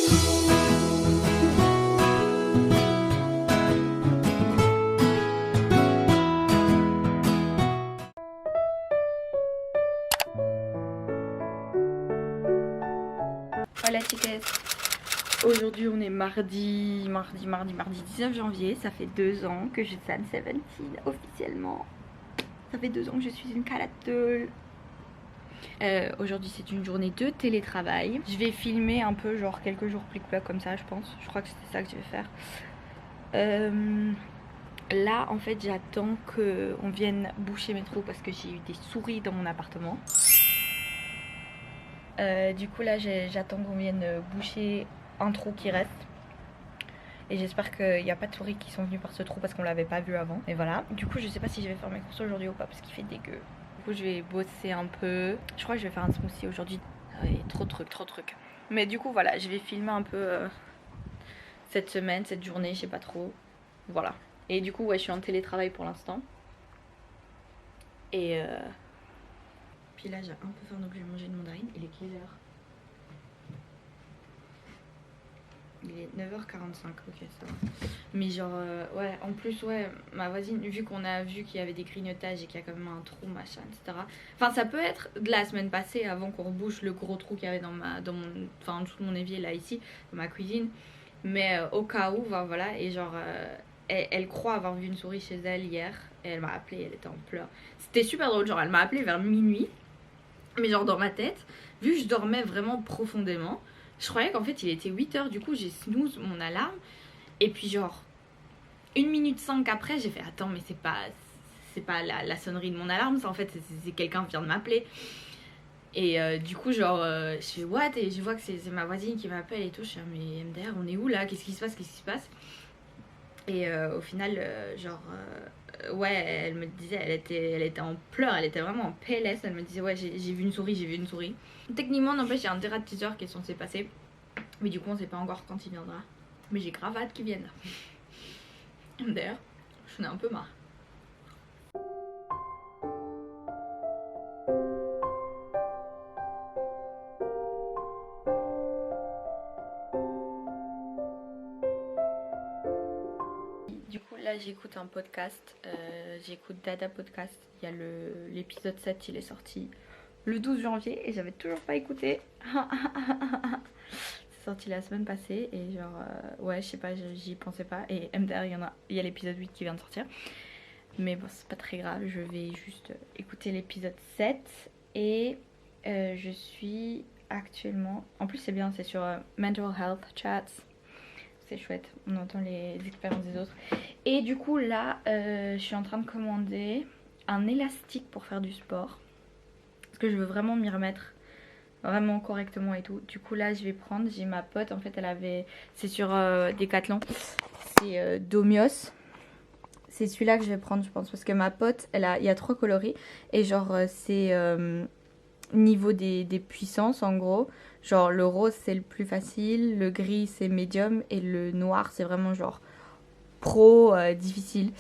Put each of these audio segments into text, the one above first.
Hola chicas. Aujourd'hui on est mardi 19 janvier. Ça fait 2 ans que je turn 17 officiellement. Ça fait 2 ans que je suis une caractère. Aujourd'hui c'est une journée de télétravail. Je vais filmer un peu genre quelques jours plic-ploc comme ça je pense. Je crois que c'est ça que je vais faire. Là en fait j'attends qu'on vienne boucher mes trous parce que j'ai eu des souris dans mon appartement. Du coup là j'attends qu'on vienne boucher un trou qui reste. Et j'espère qu'il n'y a pas de souris qui sont venues par ce trou parce qu'on l'avait pas vu avant. Et voilà. Du coup je sais pas si je vais faire mes courses aujourd'hui ou pas parce qu'il fait dégueu. Du coup je vais bosser un peu. Je crois que je vais faire un smoothie aujourd'hui. Ouais, trop de trucs. Mais du coup voilà, je vais filmer un peu cette semaine, cette journée, je sais pas trop. Voilà. Et du coup ouais, je suis en télétravail pour l'instant. Et puis là j'ai un peu faim donc je vais manger une mandarine. Il est quelle heure? Il est 9h45, ok ça va. Mais genre ouais, en plus ouais, ma voisine, vu qu'on a vu qu'il y avait des grignotages et qu'il y a quand même un trou machin, etc. Enfin ça peut être de la semaine passée avant qu'on rebouche le gros trou qu'il y avait dans mon, enfin en dessous de mon évier là ici, dans ma cuisine. Mais au cas où, voilà, et genre elle croit avoir vu une souris chez elle hier et elle m'a appelé, elle était en pleurs. C'était super drôle, genre elle m'a appelé vers minuit, mais genre dans ma tête, vu que je dormais vraiment profondément, je croyais qu'en fait il était 8h, du coup j'ai snooze mon alarme. Et puis genre 1 minute 5 après j'ai fait attends mais c'est pas la sonnerie de mon alarme, ça en fait c'est quelqu'un qui vient de m'appeler. Et du coup genre je fais what, et je vois que c'est ma voisine qui m'appelle et tout. Je suis mais MDR on est où là, qu'est-ce qui se passe. Et au final ouais elle me disait, elle était en pleurs, elle était vraiment en PLS. Elle me disait ouais j'ai vu une souris. Techniquement n'empêche il y a un dératiseur qui est censé passer, mais du coup on sait pas encore quand il viendra. Mais j'ai grave hâte qu'il vienne. D'ailleurs j'en ai un peu marre. Du coup là j'écoute un podcast, j'écoute Dada Podcast. Il y a l'épisode 7, il est sorti le 12 janvier et j'avais toujours pas écouté. C'est sorti la semaine passée et genre ouais je sais pas, j'y pensais pas. Et MDR il y a l'épisode 8 qui vient de sortir. Mais bon c'est pas très grave, je vais juste écouter l'épisode 7. Et je suis actuellement, en plus c'est bien, c'est sur Mental Health Chats. C'est chouette, on entend les expériences des autres. Et du coup là je suis en train de commander un élastique pour faire du sport parce que je veux vraiment m'y remettre vraiment correctement et tout. Du coup là je vais prendre, j'ai ma pote en fait, elle avait, c'est sur Decathlon, c'est Domios. C'est celui-là que je vais prendre je pense parce que ma pote il y a 3 coloris et genre c'est niveau des puissances en gros. Genre le rose c'est le plus facile, le gris c'est médium et le noir c'est vraiment genre pro difficile.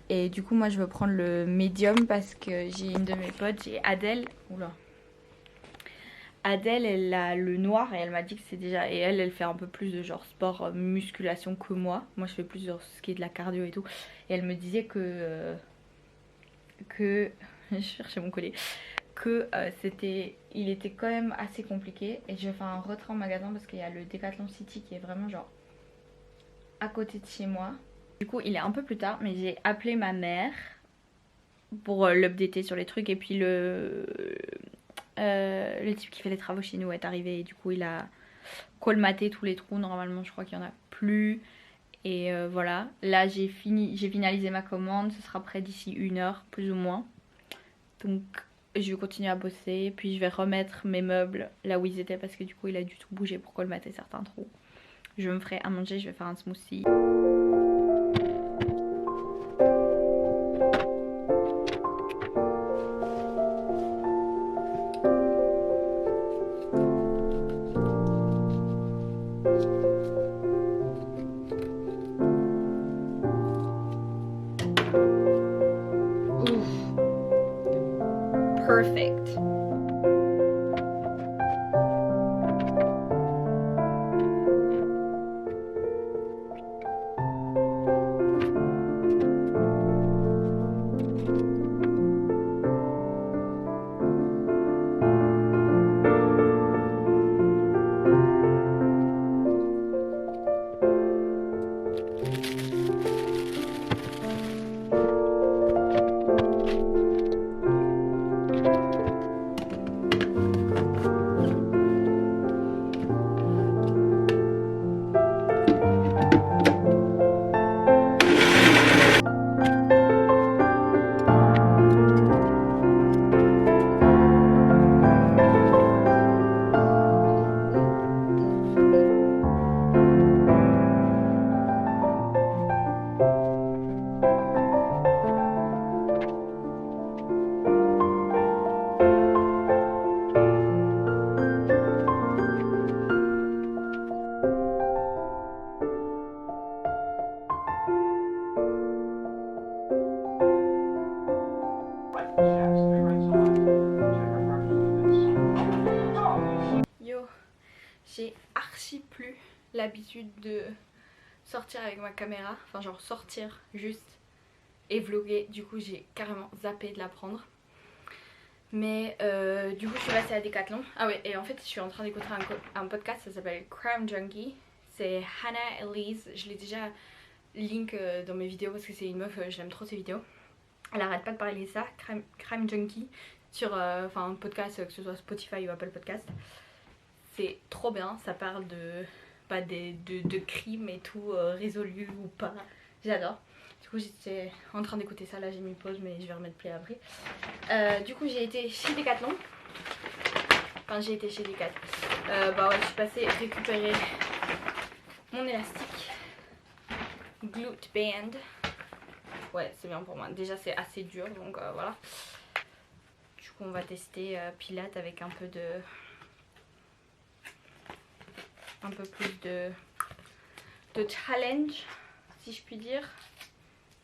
Et du coup moi je veux prendre le médium parce que j'ai une de mes potes, j'ai Adèle. Oula. Adèle elle a le noir et elle m'a dit que c'est déjà, et elle fait un peu plus de genre sport musculation que moi. Moi je fais plus genre ce qui est de la cardio et tout. Et elle me disait que je cherchais mon collier, que il était quand même assez compliqué. Et je vais faire un retrait en magasin parce qu'il y a le Decathlon City qui est vraiment genre à côté de chez moi. Du coup il est un peu plus tard mais j'ai appelé ma mère pour l'updater sur les trucs. Et puis le type qui fait les travaux chez nous est arrivé et du coup il a colmaté tous les trous. Normalement je crois qu'il y en a plus. Et voilà, là j'ai finalisé ma commande, ce sera prêt d'ici 1 heure plus ou moins. Donc je vais continuer à bosser, puis je vais remettre mes meubles là où ils étaient parce que du coup il a dû tout bouger pour colmater certains trous. Je me ferai à manger, je vais faire un smoothie. Perfect. j'ai archi plus l'habitude de sortir avec ma caméra, enfin genre sortir juste et vlogger. Du coup j'ai carrément zappé de la prendre. Mais du coup je suis passée à Decathlon. Ah ouais, et en fait je suis en train d'écouter un podcast, ça s'appelle Crime Junkie. C'est Hannah Elise, je l'ai déjà link dans mes vidéos parce que c'est une meuf, j'aime trop ses vidéos. Elle arrête pas de parler de ça, Crime Junkie, sur un podcast, que ce soit Spotify ou Apple Podcast. C'est trop bien, ça parle de crimes et tout, résolus ou pas. J'adore. Du coup j'étais en train d'écouter ça, là j'ai mis pause mais je vais remettre play après. Du coup j'ai été chez Decathlon. Enfin j'ai été chez Decathlon. Bah ouais, je suis passée récupérer mon élastique. Glute band. Ouais, c'est bien pour moi. Déjà c'est assez dur donc voilà. Du coup on va tester Pilates avec un peu plus de challenge, si je puis dire.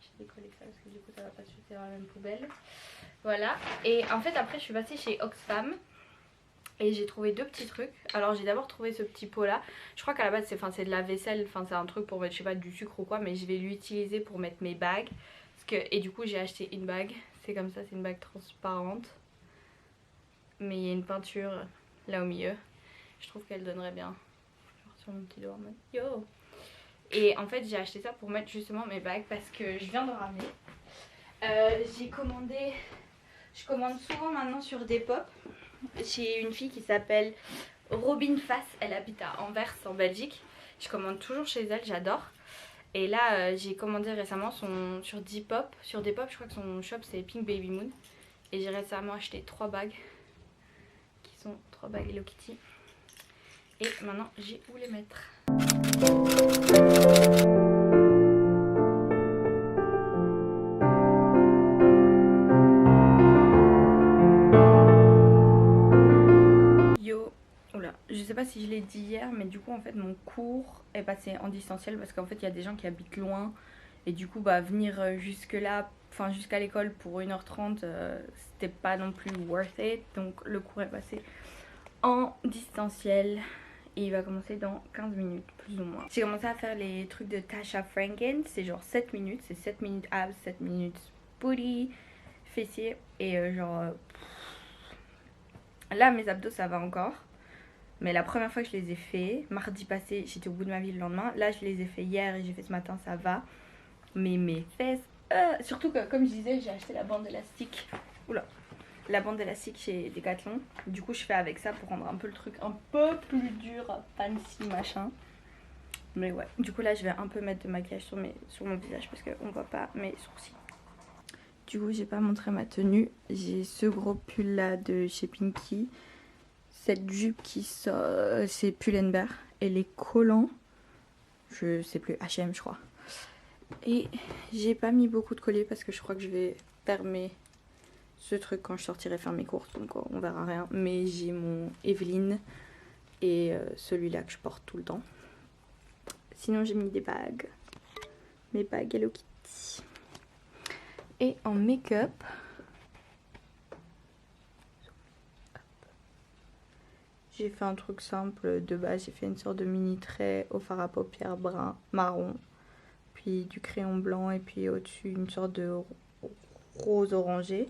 J'ai décollé ça parce que du coup ça va pas se jeter dans la même poubelle. Voilà. Et en fait après je suis passée chez Oxfam et j'ai trouvé deux petits trucs. Alors j'ai d'abord trouvé ce petit pot là. Je crois qu'à la base c'est de la vaisselle, enfin c'est un truc pour mettre je sais pas du sucre ou quoi, mais je vais l'utiliser pour mettre mes bagues. Et du coup j'ai acheté une bague. C'est comme ça, c'est une bague transparente. Mais il y a une peinture là au milieu. Je trouve qu'elle donnerait bien. Genre sur mon petit doigt en mode yo. Et en fait j'ai acheté ça pour mettre justement mes bagues parce que je viens de ramener. J'ai commandé, je commande souvent maintenant sur Depop. J'ai une fille qui s'appelle Robin Fass, elle habite à Anvers en Belgique. Je commande toujours chez elle, j'adore. Et là j'ai commandé récemment sur Depop. Sur Depop je crois que son shop c'est Pink Baby Moon. Et j'ai récemment acheté 3 bagues. Qui sont 3 bagues Hello Kitty. Et maintenant j'ai où les mettre. Yo, oula, je sais pas si je l'ai dit hier, mais du coup en fait mon cours est passé en distanciel parce qu'en fait il y a des gens qui habitent loin et du coup bah venir jusque là, enfin jusqu'à l'école pour 1h30 c'était pas non plus worth it, donc le cours est passé en distanciel. Et il va commencer dans 15 minutes, plus ou moins. J'ai commencé à faire les trucs de Tasha Franken. C'est genre 7 minutes. C'est 7 minutes abs, 7 minutes booty, fessiers. Et là, mes abdos, ça va encore. Mais la première fois que je les ai fait, mardi passé, j'étais au bout de ma vie le lendemain. Là, je les ai fait hier et j'ai fait ce matin, ça va. Mais mes fesses... surtout que, comme je disais, j'ai acheté la bande élastique. Oula. La bande élastique chez Decathlon. Du coup je fais avec ça pour rendre un peu le truc un peu plus dur, fancy machin. Mais ouais, du coup là je vais un peu mettre de maquillage sur mon visage parce qu'on voit pas mes sourcils. Du coup j'ai pas montré ma tenue. J'ai ce gros pull là de chez Pinky. Cette jupe qui sort, c'est Pull&Bear. Et les collants, je sais plus, H&M je crois. Et j'ai pas mis beaucoup de colliers parce que je crois que je vais fermer ce truc quand je sortirai faire mes courses, donc on verra rien. Mais j'ai mon Evelyn et celui-là que je porte tout le temps. Sinon j'ai mis des bagues, mes bagues Hello Kitty. Et en make-up, j'ai fait un truc simple de base. J'ai fait une sorte de mini trait au fard à paupières brun marron, puis du crayon blanc et puis au-dessus une sorte de rose orangé.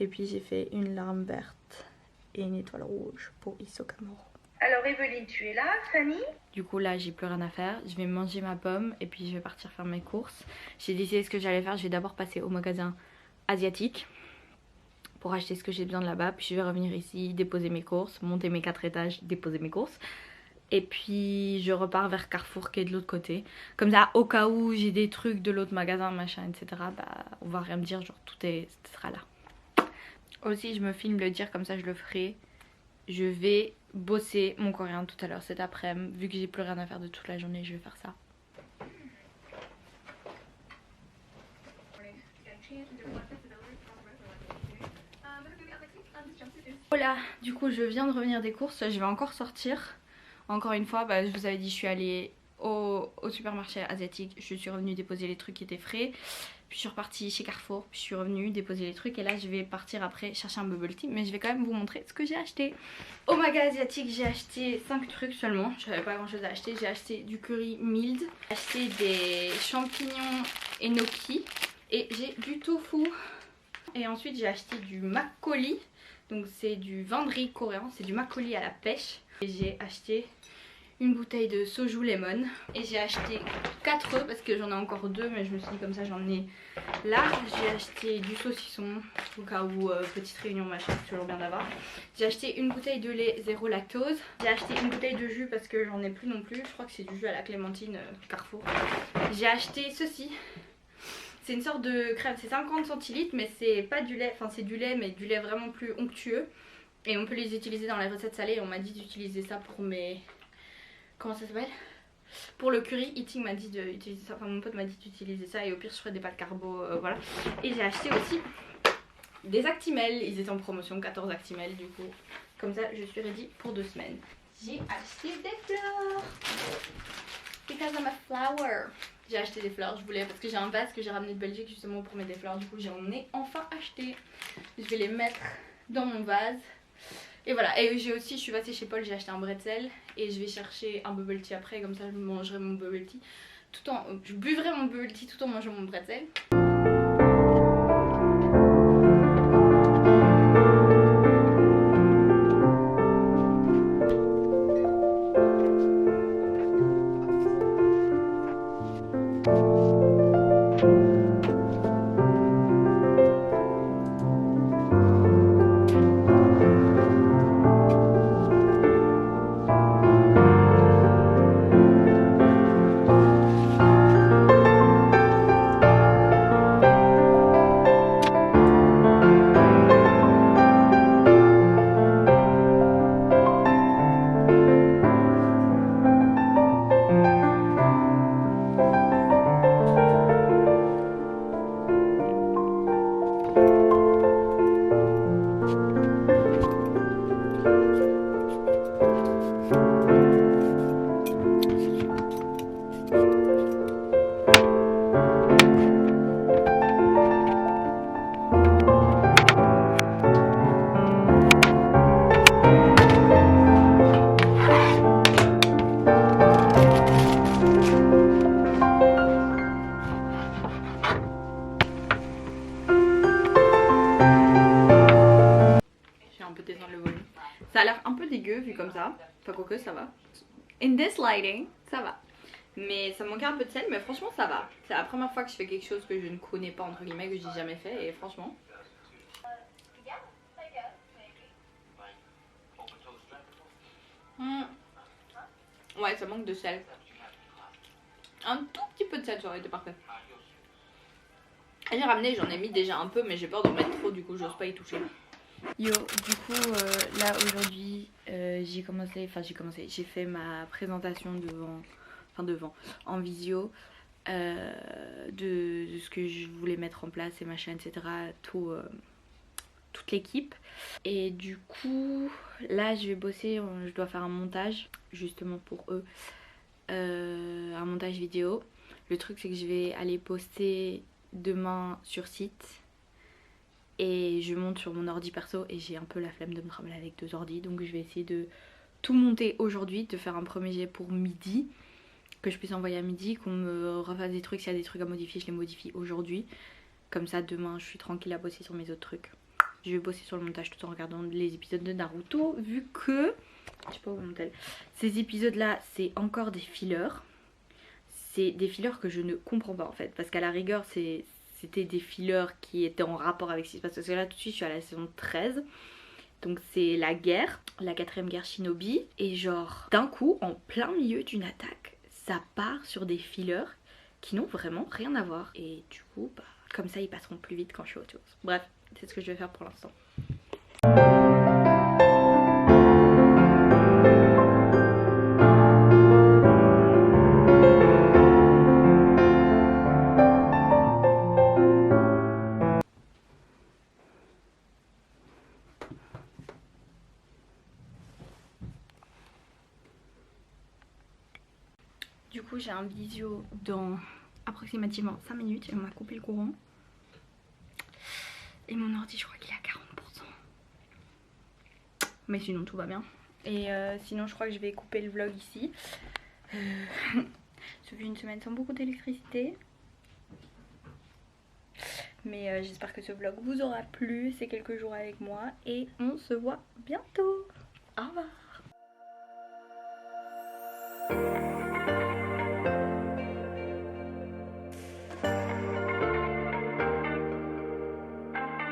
Et puis j'ai fait une larme verte et une étoile rouge pour Isokamoro. Alors Evelyne, tu es là, Fanny? Du coup là j'ai plus rien à faire, je vais manger ma pomme et puis je vais partir faire mes courses. J'ai décidé ce que j'allais faire, je vais d'abord passer au magasin asiatique pour acheter ce que j'ai besoin de là-bas. Puis je vais revenir ici, déposer mes courses, monter mes 4 étages, déposer mes courses. Et puis je repars vers Carrefour qui est de l'autre côté. Comme ça au cas où j'ai des trucs de l'autre magasin machin etc. Bah on va rien me dire, genre tout sera là. Aussi je me filme le dire comme ça je le ferai. Je vais bosser mon coréen tout à l'heure cet après-midi. Vu que j'ai plus rien à faire de toute la journée, je vais faire ça. Voilà, du coup je viens de revenir des courses. Je vais encore sortir. Encore une fois, bah, je vous avais dit je suis allée au supermarché asiatique, je suis revenue déposer les trucs qui étaient frais. Puis je suis repartie chez Carrefour, puis je suis revenue déposer les trucs et là je vais partir après chercher un bubble tea. Mais je vais quand même vous montrer ce que j'ai acheté. Au magasin asiatique j'ai acheté 5 trucs seulement, j'avais pas grand chose à acheter. J'ai acheté du curry mild, j'ai acheté des champignons enoki et j'ai du tofu. Et ensuite j'ai acheté du makgeolli, donc c'est du vin de riz coréen, c'est du makgeolli à la pêche. Et j'ai acheté une bouteille de soju lemon et j'ai acheté 4 œufs parce que j'en ai encore 2 mais je me suis dit comme ça j'en ai là. J'ai acheté du saucisson au cas où petite réunion machin, c'est toujours bien d'avoir. J'ai acheté une bouteille de lait zéro lactose. J'ai acheté une bouteille de jus parce que j'en ai plus non plus, je crois que c'est du jus à la clémentine Carrefour. J'ai acheté ceci. C'est une sorte de crème, c'est 50 centilitres mais c'est pas du lait, enfin c'est du lait mais du lait vraiment plus onctueux. Et on peut les utiliser dans les recettes salées. On m'a dit d'utiliser ça pour mes... Comment ça s'appelle? Pour le curry, Eating m'a dit d'utiliser ça, enfin mon pote m'a dit d'utiliser ça et au pire je ferai des pâtes carbo, voilà. Et j'ai acheté aussi des Actimel, ils étaient en promotion, 14 Actimel du coup. Comme ça je suis ready pour 2 semaines. J'ai acheté des fleurs. Because I'm a flower. J'ai acheté des fleurs, je voulais, parce que j'ai un vase que j'ai ramené de Belgique justement pour mettre des fleurs. Du coup j'en ai enfin acheté. Je vais les mettre dans mon vase. Et voilà, et j'ai aussi, je suis passée chez Paul, j'ai acheté un bretzel et je vais chercher un bubble tea après, comme ça je mangerai mon bubble tea tout en... Je buvrai mon bubble tea tout en mangeant mon bretzel. Ça a l'air un peu dégueu vu comme ça. Enfin quoique ça va. In this lighting, ça va. Mais ça manquait un peu de sel, mais franchement ça va. C'est la première fois que je fais quelque chose que je ne connais pas entre guillemets, que j'ai jamais fait et franchement. Ouais, ça manque de sel. Un tout petit peu de sel, ça aurait été parfait. J'ai ramené, j'en ai mis déjà un peu, mais j'ai peur d'en mettre trop, du coup j'ose pas y toucher. Yo, du coup là aujourd'hui j'ai fait ma présentation en visio de ce que je voulais mettre en place et machin etc, toute l'équipe. Et du coup là je vais bosser, je dois faire un montage justement pour eux, un montage vidéo. Le truc c'est que je vais aller poster demain sur site et je monte sur mon ordi perso et j'ai un peu la flemme de me trimballer avec 2 ordis, donc je vais essayer de tout monter aujourd'hui, de faire un premier jet pour midi, que je puisse envoyer à midi, qu'on me refasse des trucs, s'il y a des trucs à modifier je les modifie aujourd'hui, comme ça demain je suis tranquille à bosser sur mes autres trucs. Je vais bosser sur le montage tout en regardant les épisodes de Naruto, vu que je sais pas où on est. Ces épisodes là c'est encore des fillers. C'est des fillers que je ne comprends pas en fait, parce qu'à la rigueur c'était des fillers qui étaient en rapport avec ce qui se passe, parce que là tout de suite je suis à la saison 13, donc c'est la guerre, la 4ème guerre shinobi, et genre d'un coup en plein milieu d'une attaque ça part sur des fillers qui n'ont vraiment rien à voir, et du coup bah, comme ça ils passeront plus vite quand je suis autre chose. Bref, c'est ce que je vais faire pour l'instant. Du coup j'ai un visio dans approximativement 5 minutes et on m'a coupé le courant. Et mon ordi je crois qu'il est à 40%. Mais sinon tout va bien. Et sinon je crois que je vais couper le vlog ici. Ça fait une semaine sans beaucoup d'électricité. Mais j'espère que ce vlog vous aura plu. C'est quelques jours avec moi et on se voit bientôt. Au revoir.